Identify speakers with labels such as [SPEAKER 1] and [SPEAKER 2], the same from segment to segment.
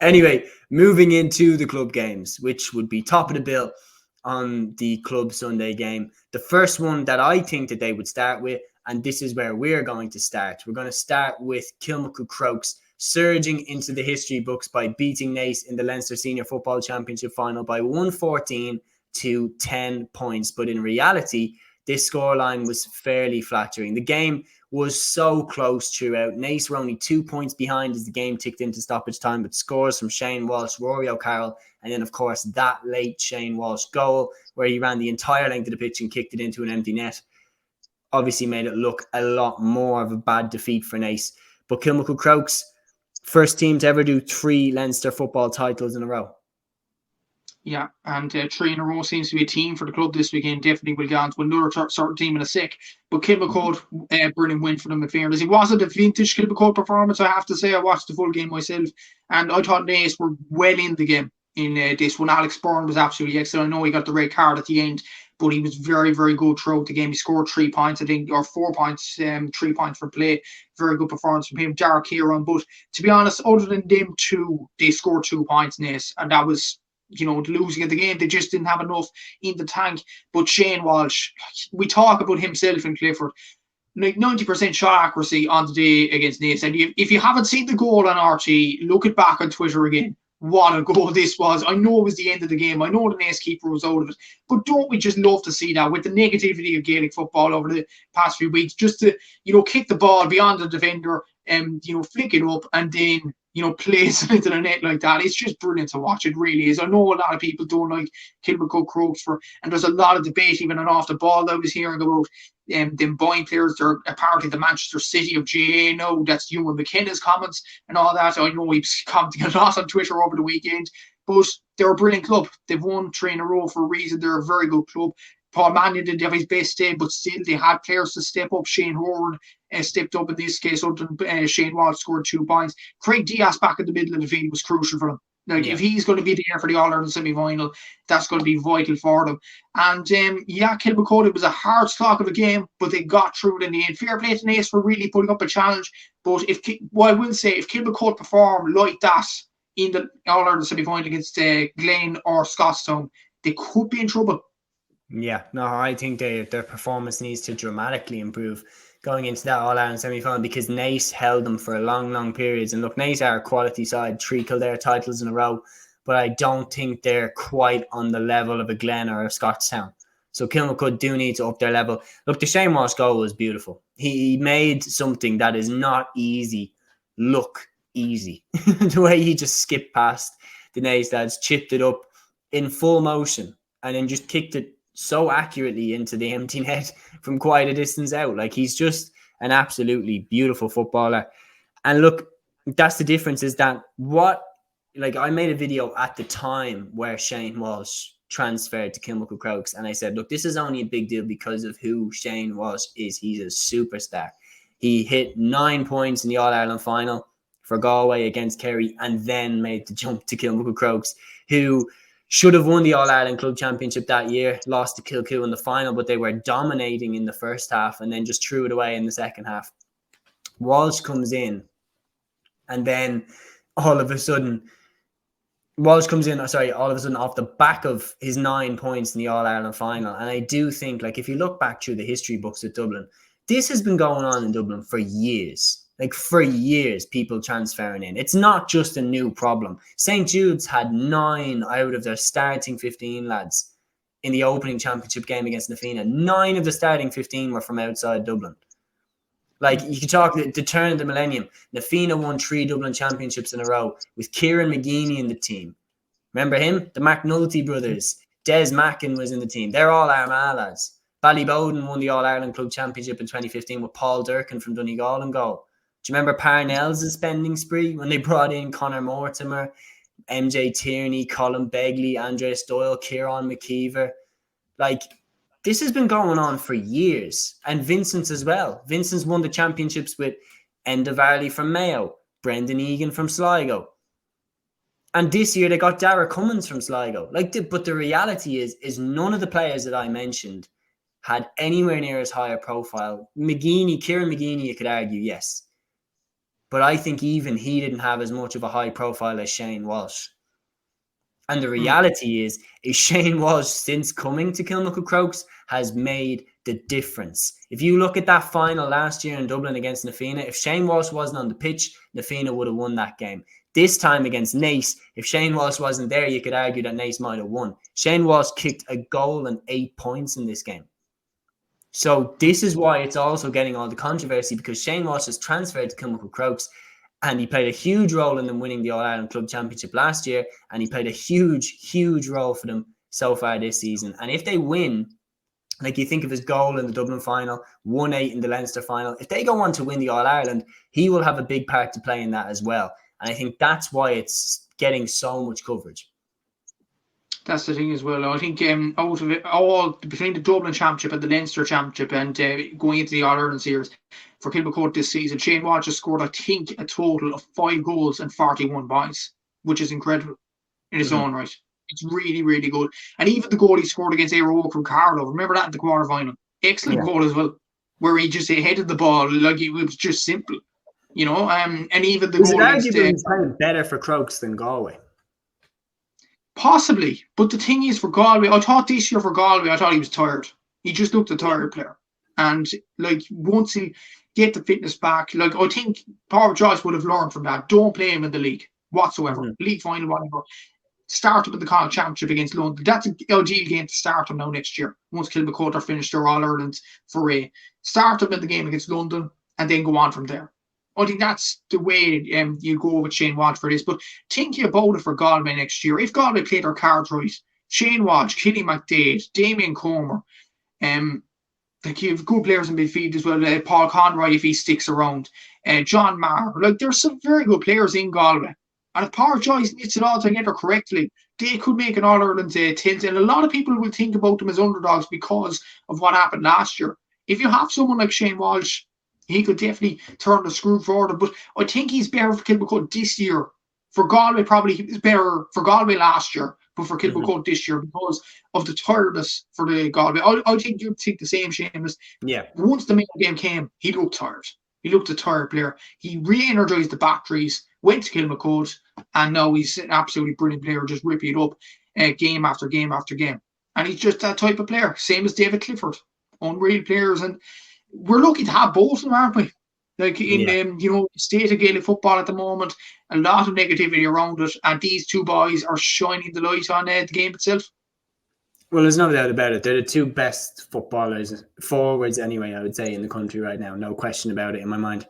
[SPEAKER 1] Anyway, moving into the club games, which would be top of the bill on the club Sunday game. The first one that I think that they would start with, and this is where we're going to start. We're going to start with Kilmacud Crokes surging into the history books by beating Naas in the Leinster Senior Football Championship final by 114 to 10 points. But in reality, this scoreline was fairly flattering. The game was so close throughout. Naas were only 2 points behind as the game ticked into stoppage time, with scores from Shane Walsh, Rory O'Carroll, and then, of course, that late Shane Walsh goal where he ran the entire length of the pitch and kicked it into an empty net. Obviously made it look a lot more of a bad defeat for Naas. But Kilmacud Crokes, first team to ever do 3 Leinster football titles in a row.
[SPEAKER 2] Yeah, and 3 in a row seems to be a team for the club this weekend. Definitely will go on to another certain team in a sec. But Kilmacud, brilliant win for them in fairness. It wasn't a vintage Kilmacud performance, I have to say. I watched the full game myself, and I thought Naas were well in the game in this one. Alex Byrne was absolutely excellent. I know he got the red card at the end, but he was very, very good throughout the game. He scored 3 points, I think, or 4 points, 3 points for play. Very good performance from him. Jarek Kieran. But to be honest, other than them two, they scored 2 points, Naas, and that was, the losing of the game. They just didn't have enough in the tank. But Shane Walsh, we talk about himself and Clifford, like 90% shot accuracy on the day against Naas. And if you haven't seen the goal on RT, look it back on Twitter again. What a goal this was. I know it was the end of the game. I know the Naas keeper was out of it. But don't we just love to see that with the negativity of Gaelic football over the past few weeks, just to, kick the ball beyond the defender and, flick it up and then, plays into the net like that. It's just brilliant to watch. It really is. I know a lot of people don't like Kilmacud Crokes and there's a lot of debate even on off the ball that I was hearing about them buying players. They're apparently the Manchester City of GA now. That's Ewan McKenna's comments and all that. I know he's commenting a lot on Twitter over the weekend, but they're a brilliant club. They've won 3 in a row for a reason. They're a very good club. Paul Mannion didn't have his best day, but still they had players to step up. Shane Howard stepped up in this case. Shane Walsh scored 2 points. Craig Diaz back in the middle of the field was crucial for them. If he's going to be there for the All-Ireland semi-final, that's going to be vital for them. And Kilmacud, it was a hard slog of a game, but they got through it in the end. Fair play to Naas for really putting up a challenge. But I will say, if Kilmacud perform like that in the All-Ireland semi-final against Glen or Scotstown, they could be in trouble.
[SPEAKER 1] Yeah, no, I think their performance needs to dramatically improve going into that All-Ireland semi-final, because Naas held them for long, long periods. And look, Naas are a quality side, 3 Kildare titles in a row, but I don't think they're quite on the level of a Glen or a Scottstown. So Kilmacud do need to up their level. Look, the Shane Walsh goal was beautiful. He made something that is not easy look easy. The way he just skipped past the Naas lads, chipped it up in full motion, and then just kicked it so accurately into the empty net from quite a distance out. Like, he's just an absolutely beautiful footballer. And look, that's the difference, is that I made a video at the time where Shane Walsh transferred to Kilmacud Crokes, and I said, look, this is only a big deal because of who Shane Walsh is. He's a superstar. He hit 9 points in the All-Ireland final for Galway against Kerry, and then made the jump to Kilmacud Crokes, who should have won the All-Ireland Club Championship that year, lost to Kilcoo in the final, but they were dominating in the first half and then just threw it away in the second half. Walsh comes in, and then all of a sudden off the back of his 9 points in the All-Ireland final. And I do think, if you look back through the history books at Dublin, this has been going on in Dublin for years. For years, people transferring in. It's not just a new problem. St. Jude's had 9 out of their starting 15 lads in the opening championship game against Nafina. 9 of the starting 15 were from outside Dublin. You could talk the turn of the millennium. Nafina won 3 Dublin championships in a row with Kieran McGeeney in the team. Remember him? The McNulty brothers. Des Mackin was in the team. They're all Armagh lads. Ballybowden won the All-Ireland Club Championship in 2015 with Paul Durkin from Donegal in goal. Do you remember Parnell's spending spree when they brought in Conor Mortimer, MJ Tierney, Colin Begley, Andres Doyle, Kieran McKeever? This has been going on for years. And Vincent's as well. Vincent's won the championships with Enda Varley from Mayo, Brendan Egan from Sligo. And this year they got Dara Cummins from Sligo. But the reality is none of the players that I mentioned had anywhere near as high a profile. Kieran McGeeney, you could argue, yes. but I think even he didn't have as much of a high profile as Shane Walsh. And the reality is Shane Walsh, since coming to Kilmacud Crokes, has made the difference. If you look at that final last year in Dublin against Na Fianna, if Shane Walsh wasn't on the pitch, Na Fianna would have won that game. This time against Naas, if Shane Walsh wasn't there, you could argue that Naas might have won. Shane Walsh kicked a goal and 8 points in this game. So this is why it's also getting all the controversy, because Shane Walsh has transferred to Kilmacud Crokes, and he played a huge role in them winning the All-Ireland Club Championship last year, and he played a huge role for them so far this season. And if they win, like you think of his goal in the Dublin final, 1-8 in the Leinster final, if they go on to win the All-Ireland, he will have a big part to play in that as well. And I think that's why it's getting so much coverage.
[SPEAKER 2] That's the thing as well. I think out of it all, between the Dublin Championship and the Leinster Championship and going into the All-Ireland series for Kilmacud this season, Shane Walsh has scored, I think, a total of 5 goals and 41 points, which is incredible in its own right. It's really good. And even the goal he scored against Aero from Carlo, remember that in the quarter-final? Excellent goal as well, where he just headed the ball like it was just simple, you know. And even the goal against...
[SPEAKER 1] He's playing better for Crokes than Galway.
[SPEAKER 2] Possibly, but the thing is, for Galway, I thought this year for Galway, I thought he was tired. He just looked a tired player. And like, once he get the fitness back, like, I think Power Joyce would have learned from that. Don't play him in the league whatsoever. League final, whatever. Start him in the Connacht Championship against London. That's an ideal game to start him now next year. Once Kilmacud are finished their All-Ireland foray. Start him in the game against London and then go on from there. I think that's the way you go with Shane Walsh for this. But thinking about it for Galway next year, if Galway play their cards right, Shane Walsh, Kilmacud, Damien Comer, like, you have good players in midfield as well. Paul Conroy, if he sticks around, John Maher. Like, there's some very good players in Galway. And if Power Joyce knits it all together correctly, they could make an All-Ireland tilt. And a lot of people will think about them as underdogs because of what happened last year. If you have someone like Shane Walsh, he could definitely turn the screw forward. But I think he's better for Kilmacud this year. For Galway, probably he was better for Galway last year, but for Kilmacud this year because of the tiredness for the Galway. I think you'd think the same, Seamus.
[SPEAKER 1] Yeah.
[SPEAKER 2] Once the main game came, he looked tired. He looked a tired player. He re-energised the batteries, went to Kilmacud, and now he's an absolutely brilliant player, just ripping it up game after game after game. And he's just that type of player, same as David Clifford. Unreal players. And we're lucky to have both of them, aren't we? Like, in state of Gaelic football at the moment, a lot of negativity around it, and these two boys are shining the light on the game itself.
[SPEAKER 1] Well, there's no doubt about it. They're the two best footballers, forwards anyway, I would say, in the country right now. No question about it in my mind.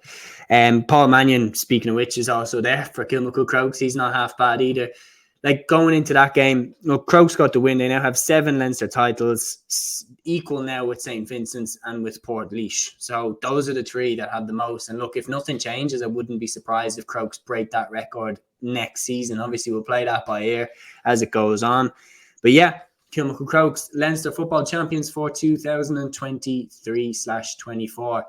[SPEAKER 1] Paul Mannion, speaking of which, is also there for Kilmacud Crokes. He's not half bad either. Like, going into that game, Crokes got the win. They now have 7 Leinster titles, equal now with St. Vincent's and with Portlaoise. So those are the 3 that have the most. And look, if nothing changes, I wouldn't be surprised if Crokes break that record next season. Obviously, we'll play that by ear as it goes on. But yeah, Kilmacud Crokes, Leinster football champions for 2023/24.